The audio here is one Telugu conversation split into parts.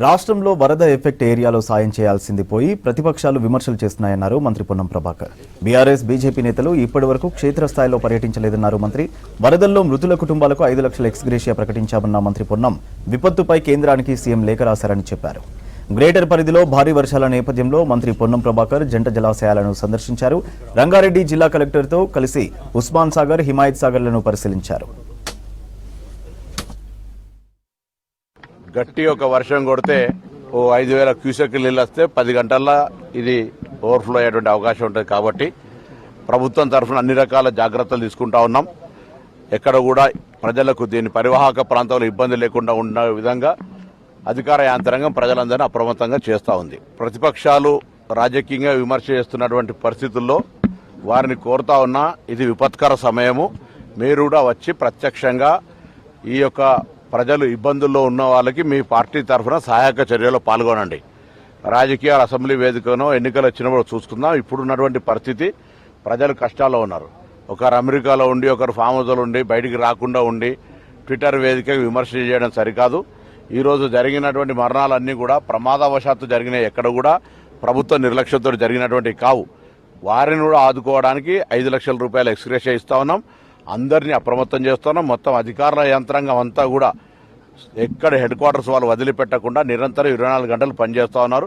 రాష్ట్రంలో వరద ఎఫెక్ట్ ఏరియాలో సాయం చేయాల్సింది పోయి ప్రతిపక్షాలు విమర్శలు చేస్తున్నాయన్నారు మంత్రి పొన్నం ప్రభాకర్. బీఆర్ఎస్ బీజేపీ నేతలు ఇప్పటివరకు క్షేత్రస్థాయిలో పర్యటించలేదన్నారు మంత్రి. వరదల్లో మృతుల కుటుంబాలకు 5 లక్షల ఎక్స్గ్రేషియా ప్రకటించామన్న మంత్రి పొన్నం విపత్తుపై కేంద్రానికి సీఎం లేఖ రాశారని చెప్పారు. గ్రేటర్ పరిధిలో భారీ వర్షాల నేపథ్యంలో మంత్రి పొన్నం ప్రభాకర్ జంట జలాశయాలను సందర్శించారు. రంగారెడ్డి జిల్లా కలెక్టర్తో కలిసి ఉస్మాన్ సాగర్, హిమాయత్ సాగర్లను పరిశీలించారు. గట్టి ఒక వర్షం కొడితే 5,000 క్యూసెక్ నీళ్ళు వస్తే 10 గంటల్లో ఇది ఓవర్ఫ్లో అయ్యేటువంటి అవకాశం ఉంటుంది. కాబట్టి ప్రభుత్వం తరఫున అన్ని రకాల జాగ్రత్తలు తీసుకుంటా ఉన్నాం. ఎక్కడ కూడా ప్రజలకు దీని పరివాహక ప్రాంతంలో ఇబ్బంది లేకుండా ఉన్న విధంగా అధికార యంత్రాంగం ప్రజలందరినీ అప్రమత్తంగా చేస్తూ ఉంది. ప్రతిపక్షాలు రాజకీయంగా విమర్శ చేస్తున్నటువంటి పరిస్థితుల్లో వారిని కోరుతా ఉన్నా, ఇది విపత్కర సమయము. మీరు కూడా వచ్చి ప్రత్యక్షంగా ఈ యొక్క ప్రజలు ఇబ్బందుల్లో ఉన్న వాళ్ళకి మీ పార్టీ తరఫున సహాయక చర్యలో పాల్గొనండి. రాజకీయ అసెంబ్లీ వేదికనో ఎన్నికలు వచ్చినప్పుడు చూసుకుందాం. ఇప్పుడున్నటువంటి పరిస్థితి, ప్రజలు కష్టాల్లో ఉన్నారు. ఒకరు అమెరికాలో ఉండి, ఒకరు ఫామ్ హౌస్లో ఉండి, బయటికి రాకుండా ఉండి ట్విట్టర్ వేదికగా విమర్శ చేయడం సరికాదు. ఈరోజు జరిగినటువంటి మరణాలన్నీ కూడా ప్రమాదవశాత్తు జరిగినాయి. ఎక్కడ కూడా ప్రభుత్వ నిర్లక్ష్యంతో జరిగినటువంటి కావు. వారిని కూడా ఆదుకోవడానికి 5 లక్షల రూపాయల ఎక్స్గ్రేషియా ఇస్తా ఉన్నాం. అందరినీ అప్రమత్తం చేస్తున్నాం. మొత్తం అధికారుల యంత్రాంగం అంతా కూడా ఎక్కడ హెడ్ క్వార్టర్స్ వాళ్ళు వదిలిపెట్టకుండా నిరంతరం 24 గంటలు పనిచేస్తూ ఉన్నారు.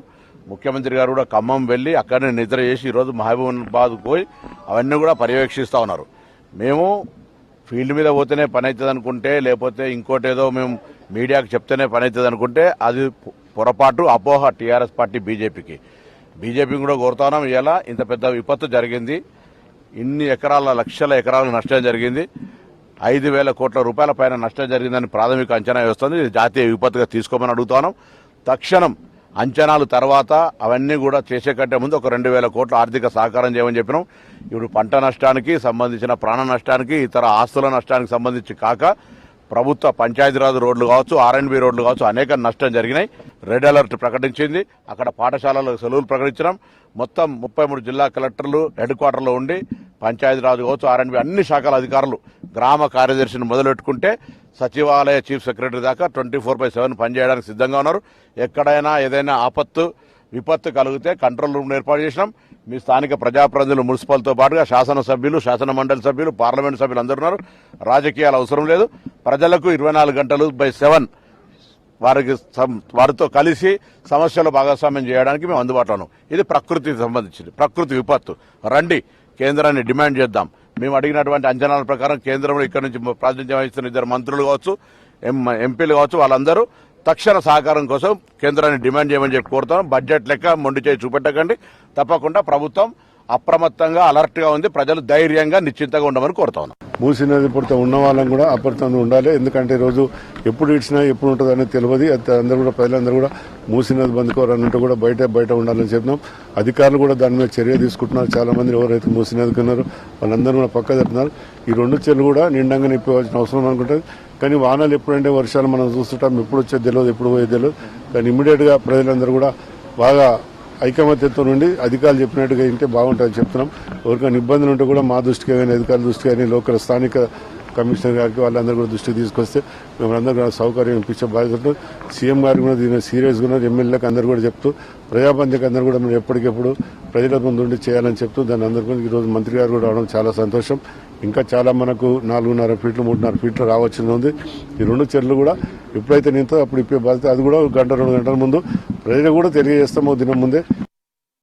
ముఖ్యమంత్రి గారు కూడా ఖమ్మం వెళ్లి అక్కడనే నిద్ర చేసి ఈరోజు మహబూబాబాద్ పోయి అవన్నీ కూడా పర్యవేక్షిస్తూ ఉన్నారు. మేము ఫీల్డ్ మీద పోతేనే పని అవుతుంది అనుకుంటే, లేకపోతే ఇంకోటేదో మేము మీడియాకు చెప్తేనే పని అవుతుంది అనుకుంటే అది పొరపాటు, అపోహ టీఆర్ఎస్ పార్టీ బీజేపీ కూడా కోరుతా ఉన్నాం. ఇలా ఇంత పెద్ద విపత్తు జరిగింది, ఇన్ని ఎకరాల లక్షల ఎకరాల నష్టం జరిగింది, 5,000 కోట్ల రూపాయల పైన నష్టం జరిగిందని ప్రాథమిక అంచనా వేస్తుంది. ఇది జాతీయ విపత్తుగా తీసుకోమని అడుగుతాను. తక్షణం అంచనాలు తర్వాత అవన్నీ కూడా చేసే కంటే ముందు ఒక 2,000 కోట్ల ఆర్థిక సహకారం చేయమని చెప్పినాం. ఇప్పుడు పంట నష్టానికి సంబంధించిన ప్రాణ నష్టానికి, ఇతర ఆస్తుల నష్టానికి సంబంధించి కాక ప్రభుత్వ పంచాయతీరాజ్ రోడ్లు కావచ్చు, R&B రోడ్లు కావచ్చు, అనేక నష్టం జరిగినాయి. రెడ్ అలర్ట్ ప్రకటించింది. అక్కడ పాఠశాలలకు సెలవులు ప్రకటించడం. మొత్తం 33 జిల్లా కలెక్టర్లు హెడ్ క్వార్టర్లో ఉండి పంచాయతీరాజ్ కావచ్చు, R&B అన్ని శాఖల అధికారులు, గ్రామ కార్యదర్శిని మొదలెట్టుకుంటే సచివాలయ చీఫ్ సెక్రటరీ దాకా 24/7 పనిచేయడానికి సిద్ధంగా ఉన్నారు. ఎక్కడైనా ఏదైనా విపత్తు కలిగితే కంట్రోల్ రూమ్ ఏర్పాటు చేసినాం. మీ స్థానిక ప్రజాప్రతినిధులు, మున్సిపల్తో పాటుగా శాసనసభ్యులు, శాసన మండలి సభ్యులు, పార్లమెంటు సభ్యులు అందరూ ఉన్నారు. రాజకీయాలు అవసరం లేదు. ప్రజలకు 24 గంటలు /7 వారితో కలిసి సమస్యలు భాగస్వామ్యం చేయడానికి మేము అందుబాటులో ఉన్నాం. ఇది ప్రకృతికి సంబంధించింది, ప్రకృతి విపత్తు. రండి, కేంద్రాన్ని డిమాండ్ చేద్దాం. మేము అడిగినటువంటి అంచనాల ప్రకారం కేంద్రంలో ఇక్కడ నుంచి ప్రాతినిధ్యం వహిస్తున్న 2 మంత్రులు కావచ్చు, ఎంపీలు కావచ్చు, వాళ్ళందరూ తక్షణ సహకారం కోసం కేంద్రాన్ని డిమాండ్ చేయమని చెప్పి కోరుతాం. బడ్జెట్ లెక్క మొండి చేయి చూపెట్టకండి. తప్పకుండా ప్రభుత్వం అప్రమత్తంగా, అలర్ట్గా ఉంది. ప్రజలు ధైర్యంగా, నిశ్చింతగా ఉండమని కోరుతా ఉన్నాం. మూసీ నది పుడితే ఉన్న వాళ్ళని కూడా అప్రమత్తంగా ఉండాలి. ఎందుకంటే ఈరోజు ఎప్పుడు ఇచ్చినా ఎప్పుడు ఉంటుంది అనేది తెలియదు. అందరూ కూడా ప్రజలందరూ కూడా మూసీ నది బందుకోవాలన్నట్టు కూడా బయట ఉండాలని చెప్పినాం. అధికారులు కూడా దాని మీద చర్య తీసుకుంటున్నారు. చాలా మంది ఎవరైతే మూసీ నదికి ఉన్నారో వాళ్ళందరూ కూడా పక్క జరుపుతున్నారు. ఈ 2 చెర్లు కూడా నిండంగా నింపవలసిన అవసరం అనుకుంటుంది. కానీ వానలు ఎప్పుడంటే వర్షాలు మనం చూస్తుంటాం, ఎప్పుడు వచ్చేది తెలియదు, ఎప్పుడు పోయేది తెలియదు. కానీ ఇమ్మీడియట్ గా ప్రజలందరూ కూడా బాగా ఐకమత్యంతో నుండి అధికారులు చెప్పినట్టుగా ఇంటే బాగుంటుందని చెప్తున్నాం. ఎవరికైనా ఇబ్బందులు ఉంటే కూడా మా దృష్టికి కానీ, అధికారుల దృష్టికి కానీ, లోకల్ స్థానిక కమిషనర్ గారికి వాళ్ళందరూ కూడా దృష్టికి తీసుకొస్తే మేమందరూ కూడా సౌకర్యం ఇప్పించే బాధ్యత. సీఎం గారు కూడా దీని సీరియస్గా ఉన్నారు. ఎమ్మెల్యేలకు అందరూ కూడా చెప్తూ, ప్రజాబంధుకి అందరూ కూడా మేము ఎప్పటికెప్పుడు ప్రజల ముందు ఉండి చేయాలని చెప్తూ దాన్ని అందరూ కూడా ఈరోజు మంత్రి గారు కూడా రావడం చాలా సంతోషం. ఇంకా చాలా మనకు 4.5 ఫీట్లు 3.5 ఫీట్లు రావాల్సింది ఉంది. ఈ 2 చెర్లు కూడా ఎప్పుడైతే నింతో అప్పుడు ఇప్పే బాధ్యత. అది కూడా 1-2 గంటల ముందు ప్రజలు కూడా తెలియజేస్తాము దినం ముందే.